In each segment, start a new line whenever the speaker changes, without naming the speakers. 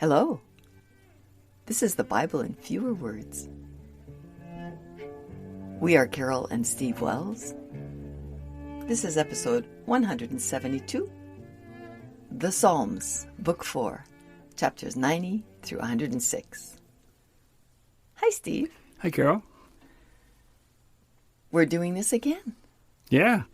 Hello. This is the Bible in fewer words. We are Carol and Steve Wells. This is episode 172, The Psalms, Book 4, chapters 90 through 106. Hi, Steve.
Hi, Carol.
We're doing this again.
Yeah.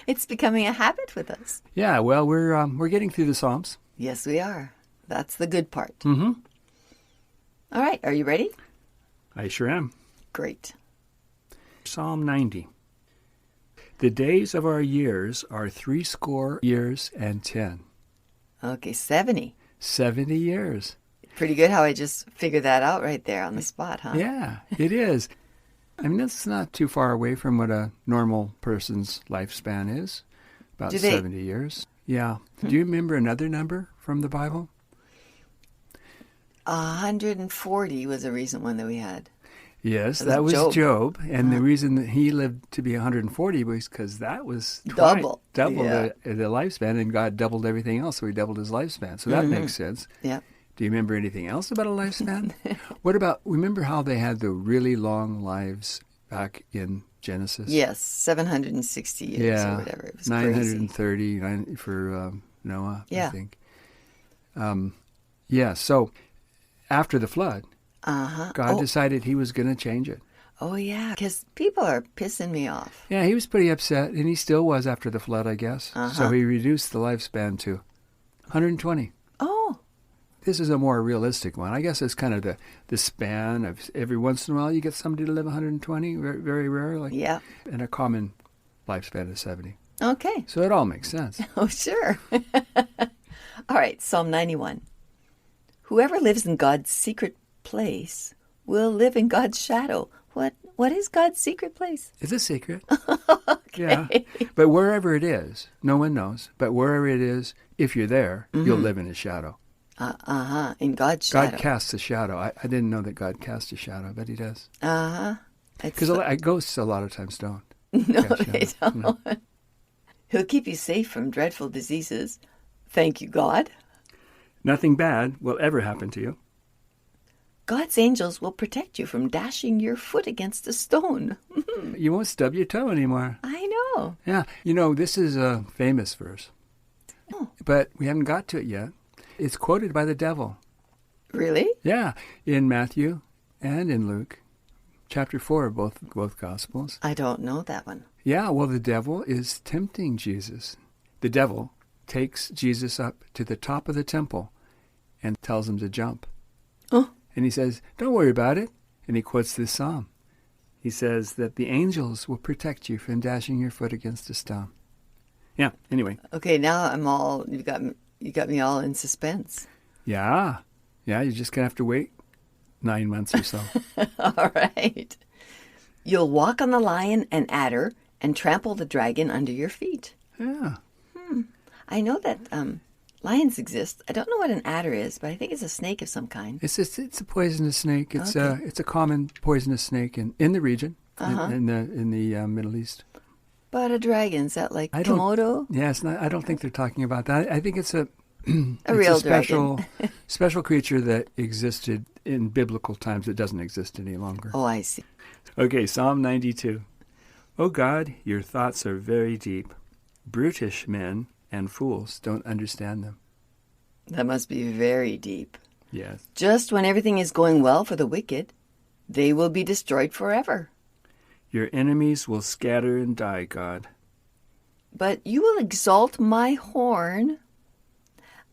It's becoming a habit with us.
Yeah, well, we're getting through the Psalms.
Yes, we are. That's the good part.
Mm-hmm.
All right, are you ready?
I sure am.
Great.
Psalm 90. The days of our years are 70 years and 10.
Okay, 70.
70 years.
Pretty good how I just figured that out right there on the spot, huh?
Yeah, it is. I mean, that's not too far away from what a normal person's lifespan is. About 70 years. Yeah. Do you remember another number from the Bible?
140 was a recent one that we had.
Yes, that was Job. And the reason that he lived to be 140 was because that was double the lifespan, and God doubled everything else, so he doubled his lifespan. So that makes sense.
Yeah.
Do you remember anything else about a lifespan? What about, remember how they had the really long lives back in Genesis?
Yes, 760 years or whatever. It was
930
crazy.
For Noah,
I
think. So after the flood, God decided he was going to change it.
Oh, yeah, because people are pissing me off.
Yeah, he was pretty upset, and he still was after the flood, I guess. So he reduced the lifespan to 120.
Oh.
This is a more realistic one. I guess it's kind of the span of every once in a while you get somebody to live 120, very, very rare. And a common lifespan is 70.
Okay.
So it all makes sense.
Oh, sure. All right, Psalm 91. Whoever lives in God's secret place will live in God's shadow. What is God's secret place?
It's a secret.
Okay.
Yeah. But wherever it is, no one knows. But wherever it is, if you're there, you'll live in his shadow.
In God's shadow.
God casts a shadow. I didn't know that God casts a shadow, but he does. Because ghosts a lot of times don't.
No, they don't. No. He'll keep you safe from dreadful diseases. Thank you, God.
Nothing bad will ever happen to you.
God's angels will protect you from dashing your foot against a stone.
You won't stub your toe anymore.
I know.
Yeah. This is a famous verse.
Oh.
But we haven't got to it yet. It's quoted by the devil.
Really?
Yeah. In Matthew and in Luke. Chapter 4, both Gospels.
I don't know that one.
Yeah, well, the devil is tempting Jesus. The devil takes Jesus up to the top of the temple and tells him to jump.
Oh.
And he says, don't worry about it. And he quotes this psalm. He says that the angels will protect you from dashing your foot against a stone. Yeah, anyway.
Okay, now you got me all in suspense.
Yeah, you're just going to have to wait 9 months or so.
All right. You'll walk on the lion and adder and trample the dragon under your feet.
Yeah.
I know that lions exist. I don't know what an adder is, but I think it's a snake of some kind.
It's a poisonous snake. It's a common poisonous snake in the region, in the Middle East.
But a dragon, is that like Komodo?
Yeah, it's not. I don't think they're talking about that. I think it's a
real
dragon. Special creature that existed in biblical times that doesn't exist any longer.
Oh, I see.
Okay, Psalm 92. O God, your thoughts are very deep. Brutish men and fools don't understand them.
That must be very deep.
Yes.
Just when everything is going well for the wicked, they will be destroyed forever.
Your enemies will scatter and die, God.
But you will exalt my horn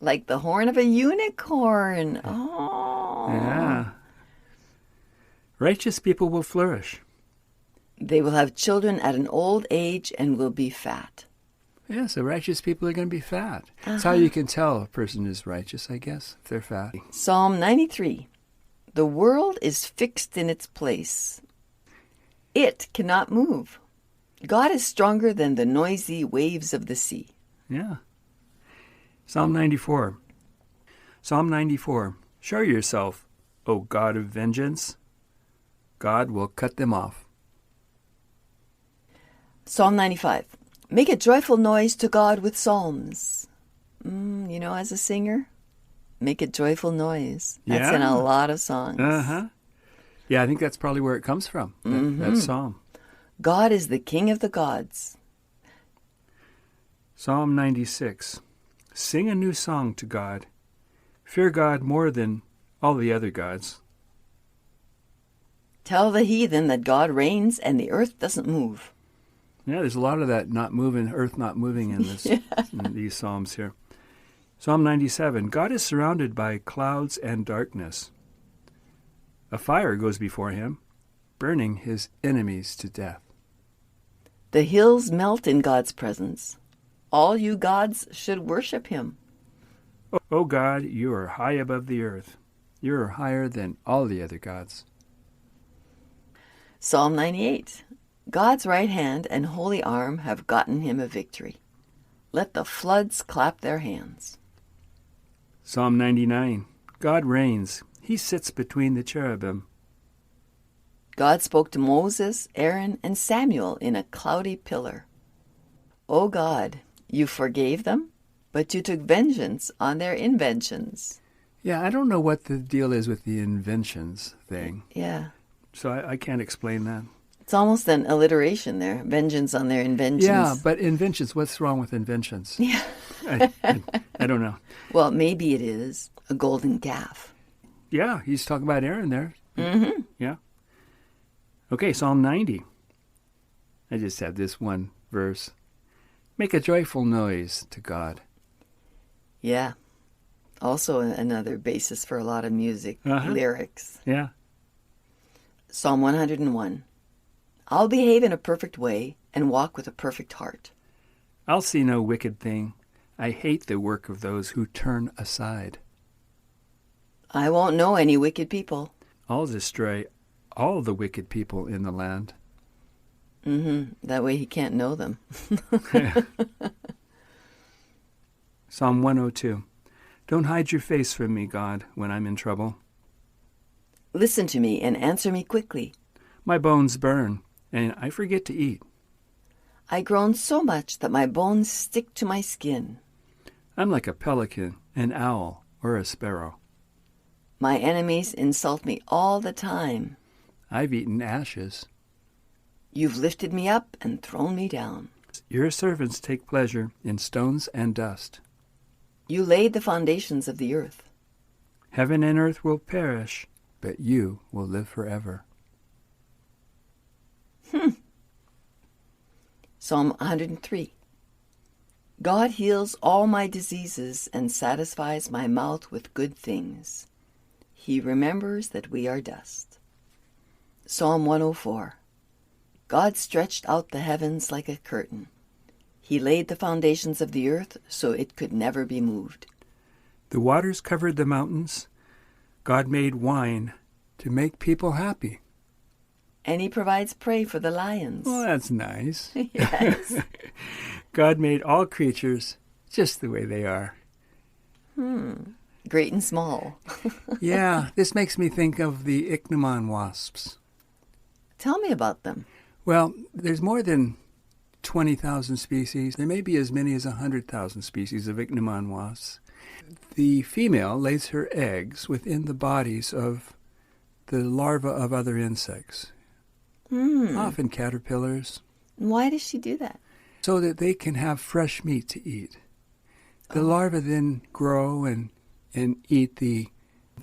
like the horn of a unicorn. Oh.
Yeah. Righteous people will flourish.
They will have children at an old age and will be fat.
Yeah, so righteous people are going to be fat. That's how you can tell a person is righteous, I guess, if they're fat.
Psalm 93. The world is fixed in its place. It cannot move. God is stronger than the noisy waves of the sea.
Yeah. Psalm 94. Psalm 94. Show yourself, O God of vengeance. God will cut them off.
Psalm 95. Make a joyful noise to God with psalms. As a singer, Make a joyful noise. That's in a lot of songs.
Uh-huh. Yeah, I think that's probably where it comes from, that psalm.
God is the King of the gods.
Psalm 96. Sing a new song to God. Fear God more than all the other gods.
Tell the heathen that God reigns and the earth doesn't move.
Yeah, there's a lot of that not moving, earth not moving in this in these psalms here. Psalm 97. God is surrounded by clouds and darkness. A fire goes before him, burning his enemies to death.
The hills melt in God's presence. All you gods should worship him.
O God, you are high above the earth. You are higher than all the other gods.
Psalm 98. God's right hand and holy arm have gotten him a victory. Let the floods clap their hands.
Psalm 99. God reigns. He sits between the cherubim.
God spoke to Moses, Aaron, and Samuel in a cloudy pillar. O God, you forgave them, but you took vengeance on their inventions.
Yeah, I don't know what the deal is with the inventions thing.
Yeah.
So I can't explain that.
It's almost an alliteration there. Vengeance on their inventions.
Yeah, but inventions, what's wrong with inventions?
Yeah.
I don't know.
Well, maybe it is a golden calf.
Yeah, he's talking about Aaron there.
Mm-hmm.
Yeah. Okay, Psalm 90. I just have this one verse. Make a joyful noise to God.
Yeah. Also another basis for a lot of music lyrics.
Yeah.
Psalm 101. I'll behave in a perfect way and walk with a perfect heart.
I'll see no wicked thing. I hate the work of those who turn aside.
I won't know any wicked people.
I'll destroy all the wicked people in the land.
That way he can't know them.
Psalm 102. Don't hide your face from me, God, when I'm in trouble.
Listen to me and answer me quickly.
My bones burn, and I forget to eat.
I groan so much that my bones stick to my skin.
I'm like a pelican, an owl, or a sparrow.
My enemies insult me all the time.
I've eaten ashes.
You've lifted me up and thrown me down.
Your servants take pleasure in stones and dust.
You laid the foundations of the earth.
Heaven and earth will perish, but you will live forever.
Psalm 103. God heals all my diseases and satisfies my mouth with good things. He remembers that we are dust. Psalm 104. God stretched out the heavens like a curtain. He laid the foundations of the earth so it could never be moved.
The waters covered the mountains. God made wine to make people happy.
And he provides prey for the lions.
Well, that's nice.
Yes.
God made all creatures just the way they are.
Great and small.
Yeah, this makes me think of the ichneumon wasps.
Tell me about them.
Well, there's more than 20,000 species. There may be as many as 100,000 species of ichneumon wasps. The female lays her eggs within the bodies of the larvae of other insects, often caterpillars.
Why does she do that?
So that they can have fresh meat to eat. The larvae then grow and eat the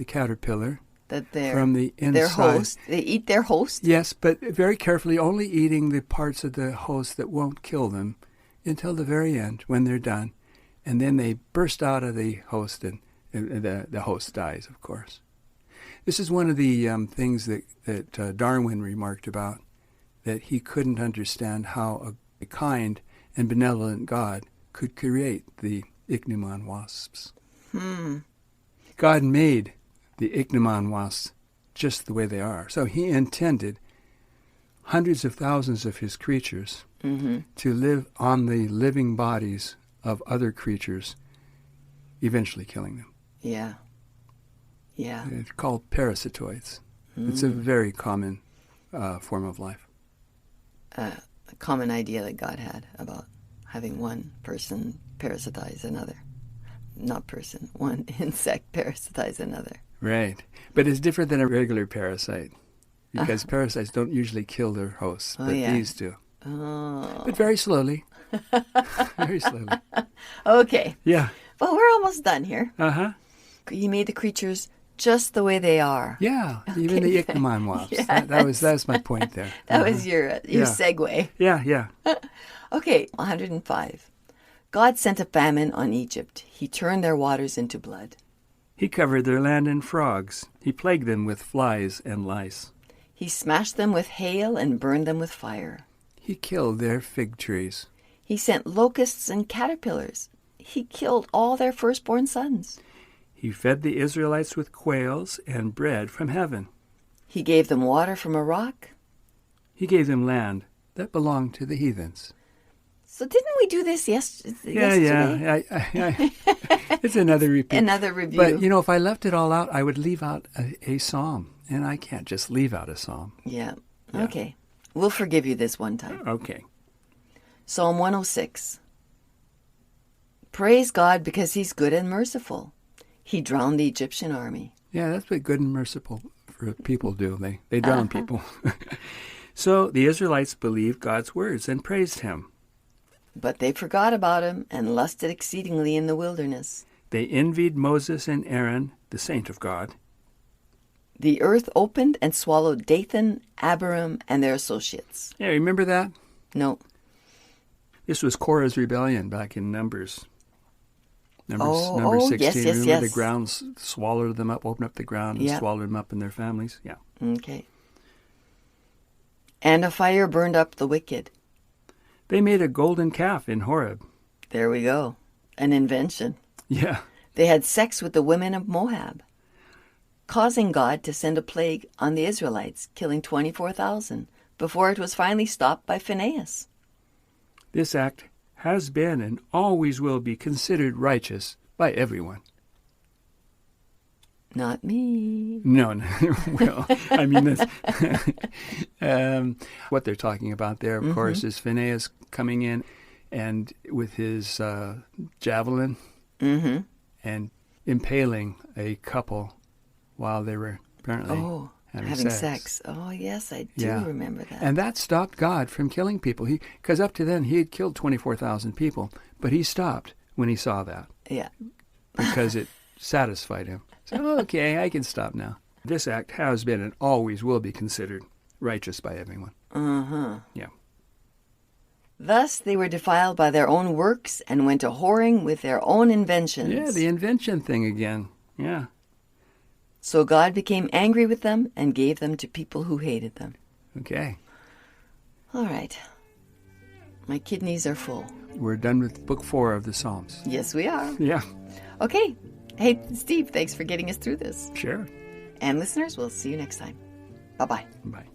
caterpillar from the inside.
Their host. They eat their host?
Yes, but very carefully, only eating the parts of the host that won't kill them until the very end when they're done. And then they burst out of the host and the host dies, of course. This is one of the things that Darwin remarked about, that he couldn't understand how a kind and benevolent God could create the ichneumon wasps. God made the ichneumon wasps just the way they are. So he intended hundreds of thousands of his creatures to live on the living bodies of other creatures, eventually killing them.
Yeah. Yeah.
It's called parasitoids. It's a very common form of life.
A common idea that God had about having one person parasitize another. not person, one insect parasitize another.
Right. But it's different than a regular parasite because parasites don't usually kill their hosts, but these do.
Oh.
But very slowly. Very slowly.
Okay.
Yeah.
Well, we're almost done here.
Uh-huh.
He made the creatures just the way they are.
Yeah, even the Ichneumon wasps.
Yes.
That's my point there.
That was your segue.
Yeah.
Okay, 105. God sent a famine on Egypt. He turned their waters into blood.
He covered their land in frogs. He plagued them with flies and lice.
He smashed them with hail and burned them with fire.
He killed their fig trees.
He sent locusts and caterpillars. He killed all their firstborn sons.
He fed the Israelites with quails and bread from heaven.
He gave them water from a rock.
He gave them land that belonged to the heathens.
So didn't we do this yesterday?
Yeah. It's another repeat.
Another review.
But, if I left it all out, I would leave out a psalm. And I can't just leave out a psalm.
Yeah. Okay. We'll forgive you this one time.
Okay.
Psalm 106. Praise God because he's good and merciful. He drowned the Egyptian army.
Yeah, that's what good and merciful people do. They drown people. So the Israelites believed God's words and praised him.
But they forgot about him and lusted exceedingly in the wilderness.
They envied Moses and Aaron, the saint of God.
The earth opened and swallowed Dathan, Abiram, and their associates.
Yeah, remember that?
No.
This was Korah's rebellion back in Numbers. Number 16.
Yes.
Remember the ground swallowed them up, opened up the ground, and swallowed them up and their families? Yeah.
Okay. And a fire burned up the wicked.
They made a golden calf in Horeb.
There we go. An invention.
Yeah.
They had sex with the women of Moab, causing God to send a plague on the Israelites, killing 24,000, before it was finally stopped by Phinehas.
This act has been and always will be considered righteous by everyone.
Not me.
No. Well, I mean, what they're talking about there, of course, is Phinehas coming in and with his javelin and impaling a couple while they were apparently having sex.
Oh, yes, I do remember that.
And that stopped God from killing people. Because up to then, he had killed 24,000 people, but he stopped when he saw that.
Yeah.
Because it satisfied him. So, okay, I can stop now. This act has been and always will be considered righteous by everyone. Yeah.
Thus they were defiled by their own works and went a-whoring with their own inventions.
Yeah, the invention thing again. Yeah.
So God became angry with them and gave them to people who hated them.
Okay.
All right. My kidneys are full.
We're done with Book 4 of the Psalms.
Yes, we are.
Yeah.
Okay. Hey, Steve, thanks for getting us through this.
Sure.
And listeners, we'll see you next time. Bye-bye.
Bye.